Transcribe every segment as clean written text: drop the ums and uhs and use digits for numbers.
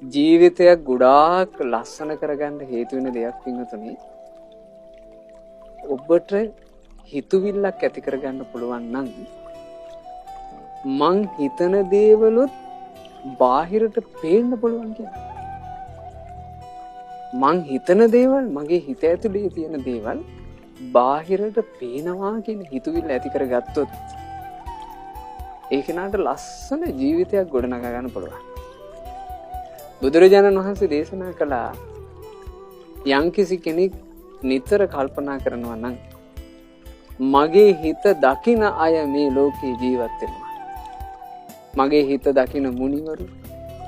ජීවිතයක් ගොඩාක් ලස්සන කරගන්න හේතු වෙන දෙයක් පින්වතුනි. ඔබට හිතුවිල්ලක් ඇති කරගන්න පුළුවන් නම් මං හිතන දේවලුත් බාහිරට පේන්න පුළුවන් කියලා. මං හිතන දේවල් මගේ හිත ඇතුලේ තියෙන දේවල් බාහිරට පේනවා කියන හිතුවිල්ල ඇති කරගත්තොත් ඒ කෙනාට ලස්සන ජීවිතයක් ගොඩනගා ගන්න පුළුවන්. බුදුරජාණන් වහන්සේ දේශනා කළා යම්කිසි කෙනෙක් නිතර කල්පනා කරනවා නම් මගේ හිත දකින අය මේ ලෝකේ ජීවත් වෙනවා. මගේ හිත දකින මුනිවරු,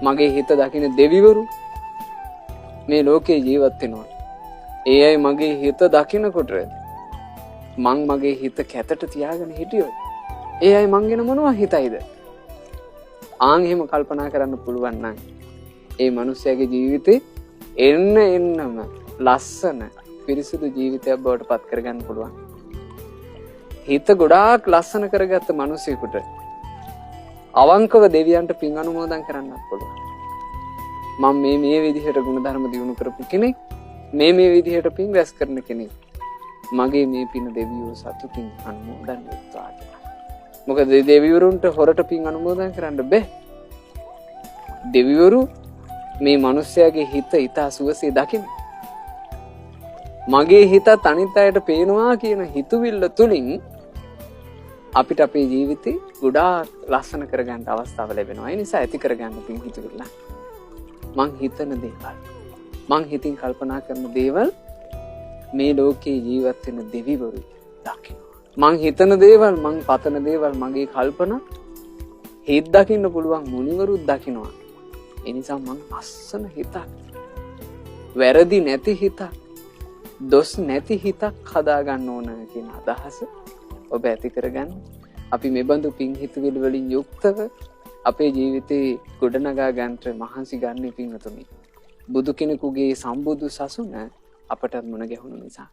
මගේ හිත දකින දෙවිවරු මේ ලෝකේ ජීවත් වෙනවා. ඒ අය මගේ හිත දකිනකොට මං මගේ හිත කැතට තියාගෙන හිටියොත් ඒ අය මං ගැන මොනවා හිතයිද? ආන් එහෙම කල්පනා කරන්න පුළුවන් නම් ඒ මනුස්සයාගේ ජීවිතේ එන්නම ලස්සන පිරිසිදු ජීවිතයක් බවට පත් කරගන්න පුළුවන්. හිත ගොඩාක් ලස්සන කරගත්ත මිනිසෙකුට අවංකව දෙවියන්ට පින් අනුමෝදන් කරන්නත් පුළුවන්. මම මේ විදිහට ගුණධර්ම දියුණු කරපු කෙනෙක්, මේ විදිහට පින් රැස් කරන කෙනෙක්. මගේ මේ පින දෙවියෝ සතුටින් අනුමෝදන් වෙත්වා කියලා. මොකද දෙවිවරුන්ට හොරට පින් අනුමෝදන් කරන්න බෑ. දෙවිවරු මේ මිනිස්යාගේ හිත ඊට සුවසේ දකින්න. මගේ හිතත් අනිත් අයට පේනවා කියන හිතුවිල්ල තුලින් අපිට අපේ ජීවිතේ ගොඩාක් ලස්සන කරගන්න අවස්ථාව ලැබෙනවා. ඒ නිසා ඇති කරගන්න පින් හිතුවිල්ල. මං හිතන දේවල්, මං හිතින් කල්පනා කරන දේවල් මේ ලෝකේ ජීවත් වෙන දෙවිවරු දකිනවා. මං හිතන දේවල්, මං පතන දේවල්, මගේ කල්පනා හිත දකින්න පුළුවන් මුනිවරුත් දකිනවා. ඒ නිසා මං ලස්සන හිතක්, වැරදි නැති හිතක්, දොස් නැති හිතක් හදා ගන්න ඕන කියන අදහස ඔබ ඇති කරගන්න. අපි මේ බඳු පින් හිතුවිලි වලින් යුක්තව අපේ ජීවිතේ ගොඩනගා ගන්නට මහන්සි ගන්න පින්වතුනි. බුදු කෙනෙකුගේ සම්බුදු සසුන අපට මුණ ගැහුණු නිසා